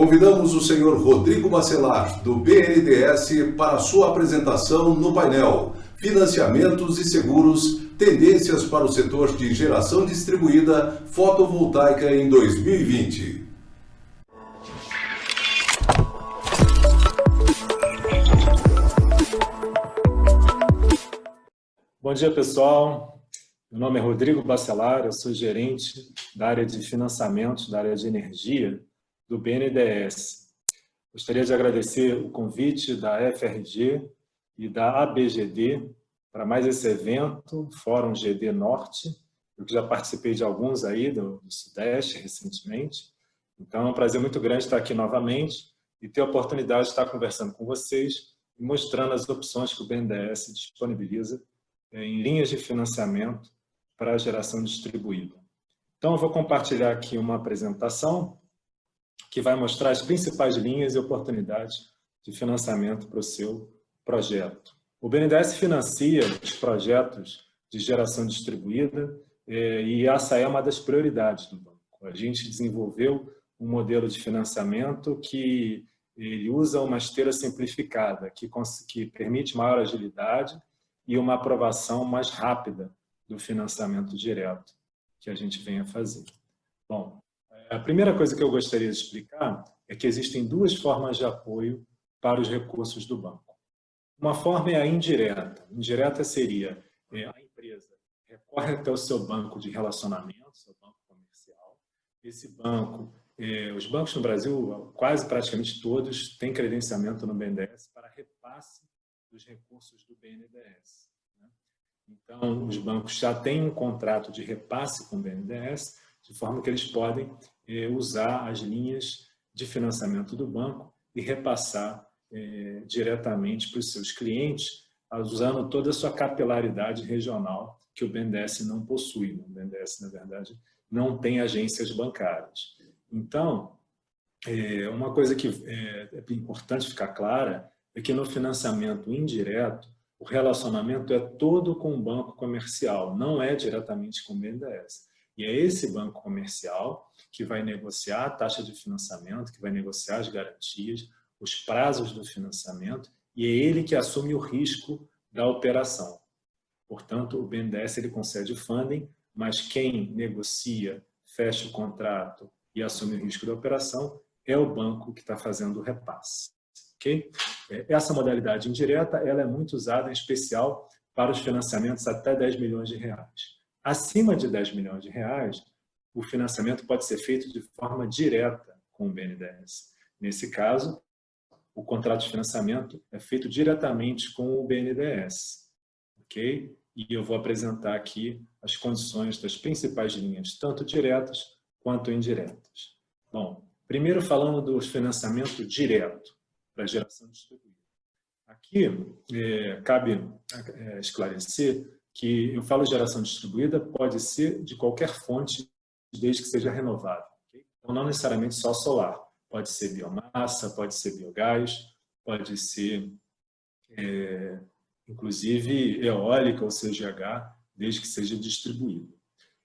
Convidamos o senhor Rodrigo Bacelar, do BNDES, para sua apresentação no painel Financiamentos e Seguros, tendências para o setor de geração distribuída fotovoltaica em 2020. Bom dia, pessoal. Meu nome é Rodrigo Bacelar, eu sou gerente da área de financiamentos, da área de energia do BNDES. Gostaria de agradecer o convite da FRG e da ABGD para mais esse evento, Fórum GD Norte. Eu já participei de alguns aí do Sudeste recentemente. Então é um prazer muito grande estar aqui novamente e ter a oportunidade de estar conversando com vocês e mostrando as opções que o BNDES disponibiliza em linhas de financiamento para a geração distribuída. Então eu vou compartilhar aqui uma apresentação que vai mostrar as principais linhas e oportunidades de financiamento para o seu projeto. O BNDES financia os projetos de geração distribuída e essa é uma das prioridades do banco. A gente desenvolveu um modelo de financiamento que ele usa uma esteira simplificada, que permite maior agilidade e uma aprovação mais rápida do financiamento direto que a gente vem a fazer. Bom, a primeira coisa que eu gostaria de explicar é que existem duas formas de apoio para os recursos do banco. Uma forma é a indireta. Indireta seria a empresa recorre até o seu banco de relacionamento, seu banco comercial. Esse banco, os bancos no Brasil, quase praticamente todos, têm credenciamento no BNDES para repasse dos recursos do BNDES. Então, os bancos já têm um contrato de repasse com o BNDES, de forma que eles podem usar as linhas de financiamento do banco e repassar diretamente para os seus clientes, usando toda a sua capilaridade regional que o BNDES não possui. O BNDES, na verdade, não tem agências bancárias. Então, uma coisa que é importante ficar clara é que no financiamento indireto, o relacionamento é todo com o banco comercial, não é diretamente com o BNDES. E é esse banco comercial que vai negociar a taxa de financiamento, que vai negociar as garantias, os prazos do financiamento, e é ele que assume o risco da operação. Portanto, o BNDES ele concede o funding, mas quem negocia, fecha o contrato e assume o risco da operação é o banco que está fazendo o repasse. Okay? Essa modalidade indireta ela é muito usada, em especial para os financiamentos até 10 milhões de reais. Acima de 10 milhões de reais, o financiamento pode ser feito de forma direta com o BNDES. Nesse caso, o contrato de financiamento é feito diretamente com o BNDES. Okay? E eu vou apresentar aqui as condições das principais linhas, tanto diretas quanto indiretas. Bom, primeiro falando do financiamento direto para geração distribuída. Aqui cabe esclarecer que eu falo geração distribuída pode ser de qualquer fonte, desde que seja renovável. Okay? Então, não necessariamente só solar. Pode ser biomassa, pode ser biogás, pode ser, inclusive, eólica ou CGH, desde que seja distribuído.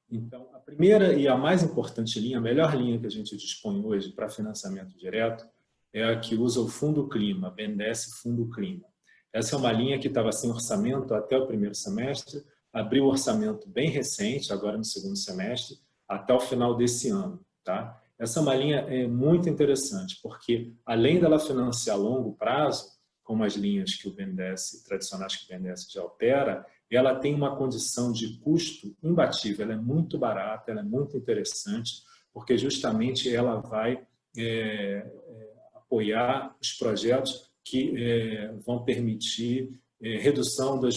Então, a primeira e a mais importante linha, a melhor linha que a gente dispõe hoje para financiamento direto, é a que usa o Fundo Clima, BNDES Fundo Clima. Essa é uma linha que estava sem orçamento até o primeiro semestre, abriu o orçamento bem recente, agora no segundo semestre, até o final desse ano. Tá? Essa é uma linha muito interessante, porque além dela financiar a longo prazo, como as linhas que o BNDES, tradicionais que o BNDES já opera, ela tem uma condição de custo imbatível, ela é muito barata, ela é muito interessante, porque justamente ela vai apoiar os projetos que vão permitir redução do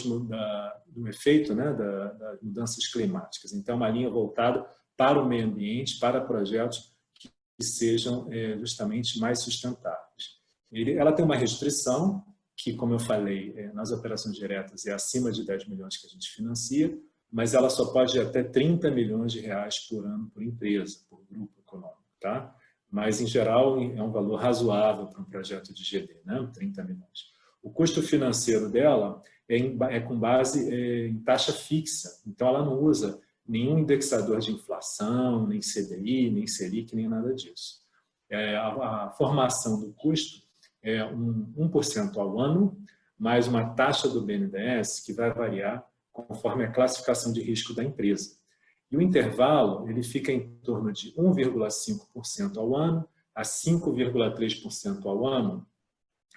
efeito das mudanças climáticas. Então, é uma linha voltada para o meio ambiente, para projetos que sejam justamente mais sustentáveis. Ela tem uma restrição, que, como eu falei, nas operações diretas é acima de 10 milhões que a gente financia, mas ela só pode ir até 30 milhões de reais por ano por empresa, por grupo econômico. Tá? Mas, em geral, é um valor razoável para um projeto de GD, né? 30 milhões. O custo financeiro dela é com base em taxa fixa, então ela não usa nenhum indexador de inflação, nem CDI, nem Selic, nem nada disso. A formação do custo é 1% ao ano, mais uma taxa do BNDES que vai variar conforme a classificação de risco da empresa. E o intervalo ele fica em torno de 1,5% ao ano a 5,3% ao ano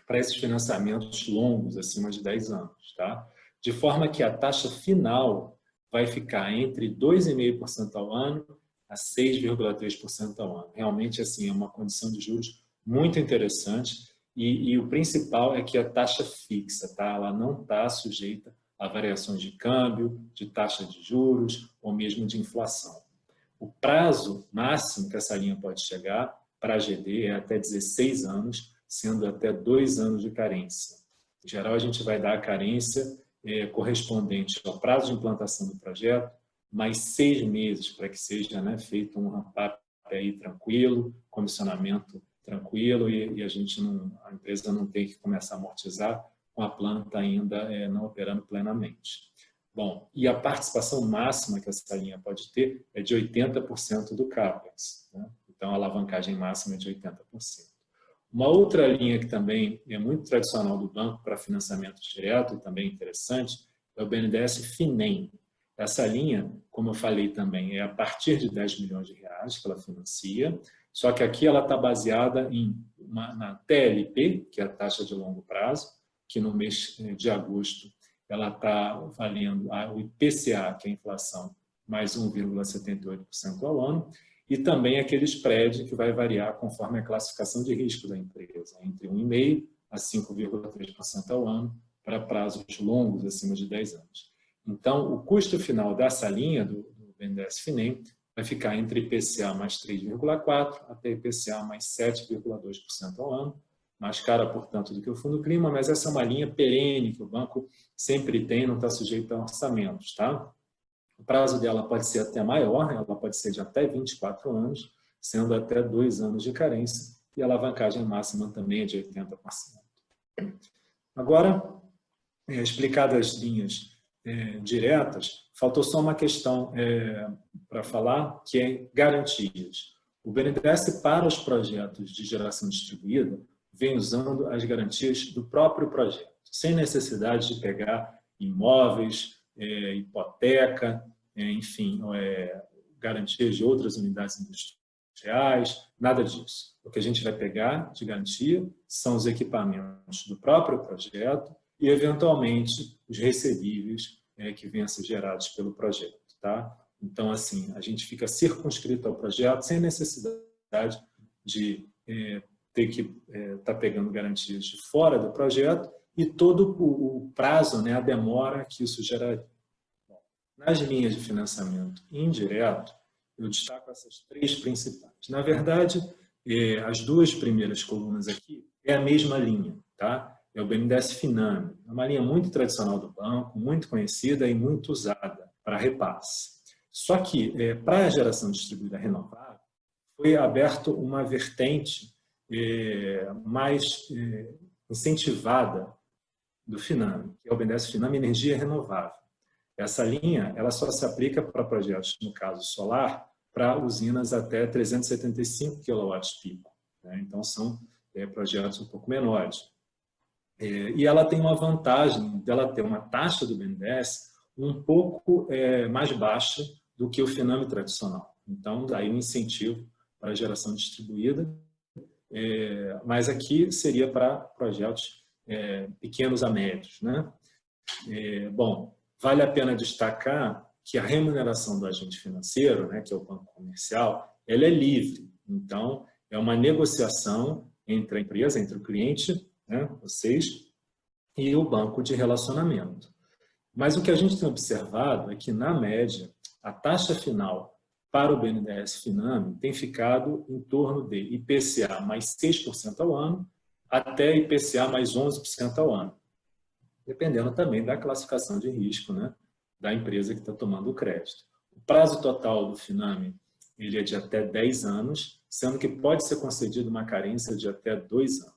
para esses financiamentos longos, acima de 10 anos. Tá? De forma que a taxa final vai ficar entre 2,5% ao ano a 6,3% ao ano. Realmente, assim, é uma condição de juros muito interessante e o principal é que a taxa fixa, tá? Ela não está sujeita a variações de câmbio, de taxa de juros ou mesmo de inflação. O prazo máximo que essa linha pode chegar para a GD é até 16 anos, sendo até 2 anos de carência. Em geral, a gente vai dar a carência correspondente ao prazo de implantação do projeto, mais 6 meses para que seja, né, feito um ramp-up aí tranquilo, comissionamento tranquilo e a empresa não tem que começar a amortizar com a planta ainda não operando plenamente. Bom, e a participação máxima que essa linha pode ter é de 80% do CAPEX, né? Então a alavancagem máxima é de 80%. Uma outra linha que também é muito tradicional do banco para financiamento direto e também interessante é o BNDES Finem. Essa linha, como eu falei também, é a partir de 10 milhões de reais que ela financia, só que aqui ela está baseada na TLP, que é a taxa de longo prazo, que no mês de agosto ela está valendo o IPCA, que é a inflação, mais 1,78% ao ano, e também aquele spread que vai variar conforme a classificação de risco da empresa, entre 1,5% a 5,3% ao ano, para prazos longos, acima de 10 anos. Então, o custo final dessa linha do BNDES Finem vai ficar entre IPCA mais 3,4% até IPCA mais 7,2% ao ano, mais cara, portanto, do que o Fundo Clima, mas essa é uma linha perene que o banco sempre tem, não está sujeito a orçamentos. Tá? O prazo dela pode ser até maior, ela pode ser de até 24 anos, sendo até 2 anos de carência, e a alavancagem máxima também é de 80%. Agora, explicadas as linhas diretas, faltou só uma questão para falar, que é garantias. O BNDES, para os projetos de geração distribuída, vem usando as garantias do próprio projeto, sem necessidade de pegar imóveis, hipoteca, enfim, garantias de outras unidades industriais, nada disso. O que a gente vai pegar de garantia são os equipamentos do próprio projeto e, eventualmente, os recebíveis que venham a ser gerados pelo projeto. Tá? Então, assim, a gente fica circunscrito ao projeto sem necessidade de ter que estar pegando garantias de fora do projeto e todo o prazo, né, a demora que isso geraria. Bom, nas linhas de financiamento indireto, eu destaco essas 3 principais. Na verdade, as 2 primeiras colunas aqui é a mesma linha, tá? É o BNDES Finame, é uma linha muito tradicional do banco, muito conhecida e muito usada para repasse. Só que, para a geração distribuída renovável, foi aberto uma vertente mais incentivada do Finame, que é o BNDES Finame Energia Renovável. Essa linha ela só se aplica para projetos, no caso solar, para usinas até 375 kW-peak. Né? Então, são projetos um pouco menores. E ela tem uma vantagem dela ter uma taxa do BNDES um pouco mais baixa do que o Finame tradicional. Então, daí um incentivo para a geração distribuída, mas aqui seria para projetos pequenos a médios. Né? Bom, vale a pena destacar que a remuneração do agente financeiro, né, que é o banco comercial, ela é livre. Então, é uma negociação entre a empresa, entre o cliente, né, vocês, e o banco de relacionamento. Mas o que a gente tem observado é que, na média, a taxa final para o BNDES Finame tem ficado em torno de IPCA mais 6% ao ano até IPCA mais 11% ao ano, dependendo também da classificação de risco, né, da empresa que está tomando o crédito. O prazo total do Finame ele é de até 10 anos, sendo que pode ser concedido uma carência de até 2 anos.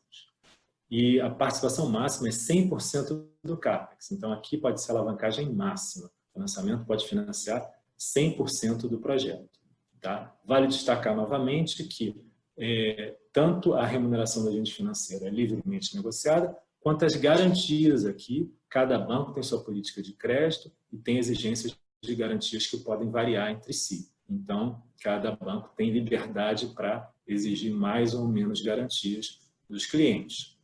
E a participação máxima é 100% do CAPEX. Então, aqui pode ser a alavancagem máxima. O financiamento pode financiar 100% do projeto. Tá? Vale destacar novamente que tanto a remuneração do agente financeiro é livremente negociada, quanto as garantias aqui. Cada banco tem sua política de crédito e tem exigências de garantias que podem variar entre si. Então, cada banco tem liberdade para exigir mais ou menos garantias dos clientes.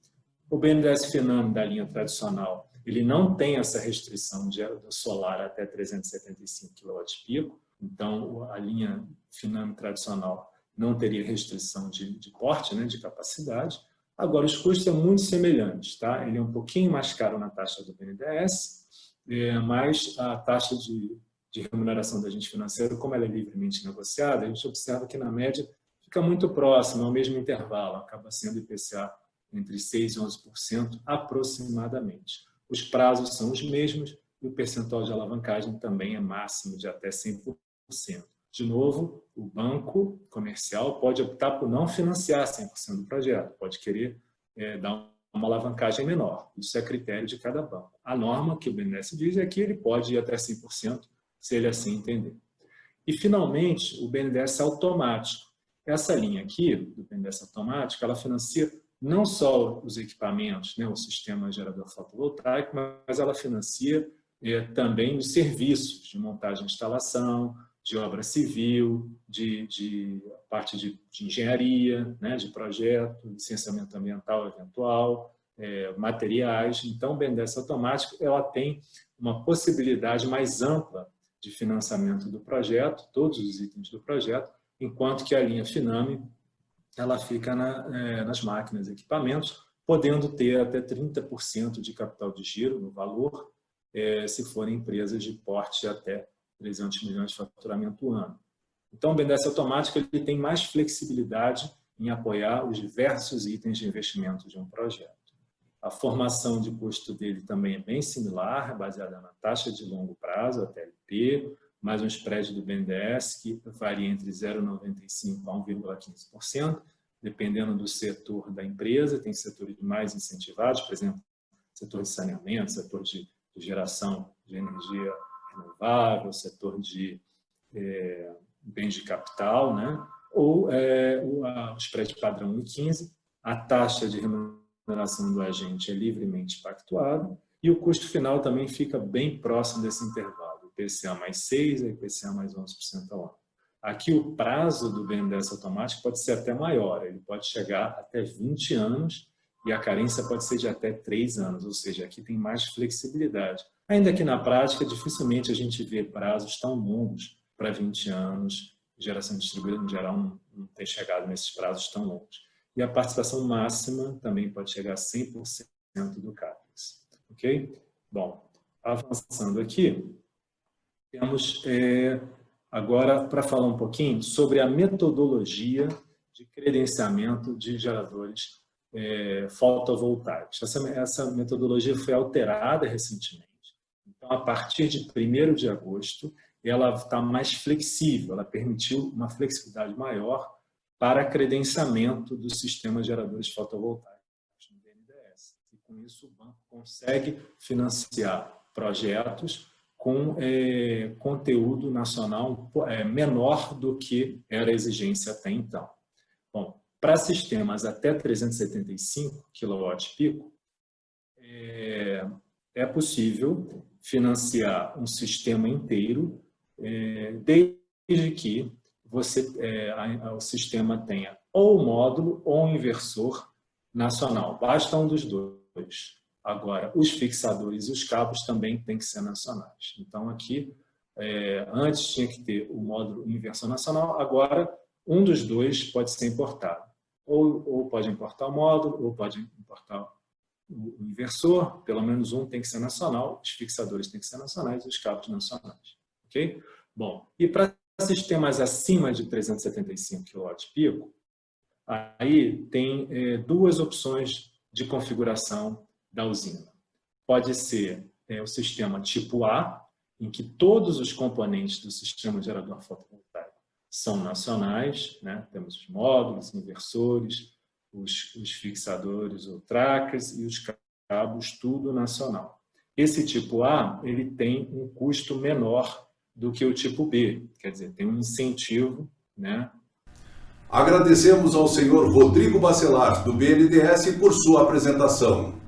O BNDES Finame da linha tradicional, ele não tem essa restrição de solar até 375 kW-pico, então a linha Finame tradicional não teria restrição de porte, né, de capacidade. Agora, os custos são muito semelhantes, tá? Ele é um pouquinho mais caro na taxa do BNDES, mas a taxa de remuneração do agente financeiro, como ela é livremente negociada, a gente observa que, na média, fica muito próximo, ao mesmo intervalo, acaba sendo IPCA entre 6% e 11% aproximadamente. Os prazos são os mesmos e o percentual de alavancagem também é máximo de até 100%. De novo, o banco comercial pode optar por não financiar 100% do projeto, pode querer dar uma alavancagem menor. Isso é critério de cada banco. A norma que o BNDES diz é que ele pode ir até 100%, se ele assim entender. E, finalmente, o BNDES automático. Essa linha aqui, do BNDES automático, ela financia não só os equipamentos, né, o sistema gerador fotovoltaico, mas ela financia também os serviços de montagem e instalação, de obra civil, de parte de engenharia, né, de projeto, licenciamento ambiental eventual, materiais. Então, o BNDES automático ela tem uma possibilidade mais ampla de financiamento do projeto, todos os itens do projeto, enquanto que a linha Finame ela fica nas máquinas e equipamentos, podendo ter até 30% de capital de giro no valor, se forem empresas de porte até 300 milhões de faturamento ano. Então, o BNDES automático ele tem mais flexibilidade em apoiar os diversos itens de investimento de um projeto. A formação de custo dele também é bem similar, baseada na taxa de longo prazo, a TLP, mais um spread do BNDES que varia entre 0,95% a 1,15%, dependendo do setor da empresa. Tem setores mais incentivados, por exemplo, setor de saneamento, setor de geração de energia renovável, setor de bens de capital, né? Ou o spread padrão 1,15%, a taxa de remuneração do agente é livremente pactuada e o custo final também fica bem próximo desse intervalo, IPCA mais 6% a IPCA mais 11% ao ano. Aqui o prazo do BNDES automático pode ser até maior, ele pode chegar até 20 anos e a carência pode ser de até 3 anos, ou seja, aqui tem mais flexibilidade. Ainda que na prática, dificilmente a gente vê prazos tão longos para 20 anos, geração distribuída, em geral, não tem chegado nesses prazos tão longos. E a participação máxima também pode chegar a 100% do CAPEX. Ok? Bom, avançando aqui, temos agora para falar um pouquinho sobre a metodologia de credenciamento de geradores fotovoltaicos. Essa metodologia foi alterada recentemente. Então, a partir de 1º de agosto, ela está mais flexível, ela permitiu uma flexibilidade maior para credenciamento dos sistemas geradores fotovoltaicos no BNDES. E com isso, o banco consegue financiar projetos com conteúdo nacional menor do que era a exigência até então. Bom, para sistemas até 375 kW-pico, é possível financiar um sistema inteiro, desde que o sistema tenha ou módulo ou inversor nacional. Basta um dos dois. Agora, os fixadores e os cabos também têm que ser nacionais. Então, aqui, antes tinha que ter o módulo inversor nacional, agora um dos dois pode ser importado. Ou pode importar o módulo, ou pode importar o inversor, pelo menos um tem que ser nacional, os fixadores têm que ser nacionais e os cabos nacionais. Ok? Bom, e para sistemas acima de 375 kW-pico, aí tem duas opções de configuração da usina. Pode ser o sistema tipo A, em que todos os componentes do sistema gerador fotovoltaico são nacionais, né? Temos os módulos, inversores, os fixadores ou trackers e os cabos, tudo nacional. Esse tipo A ele tem um custo menor do que o tipo B, quer dizer, tem um incentivo, né, Agradecemos ao senhor Rodrigo Bacelar, do BNDES, por sua apresentação.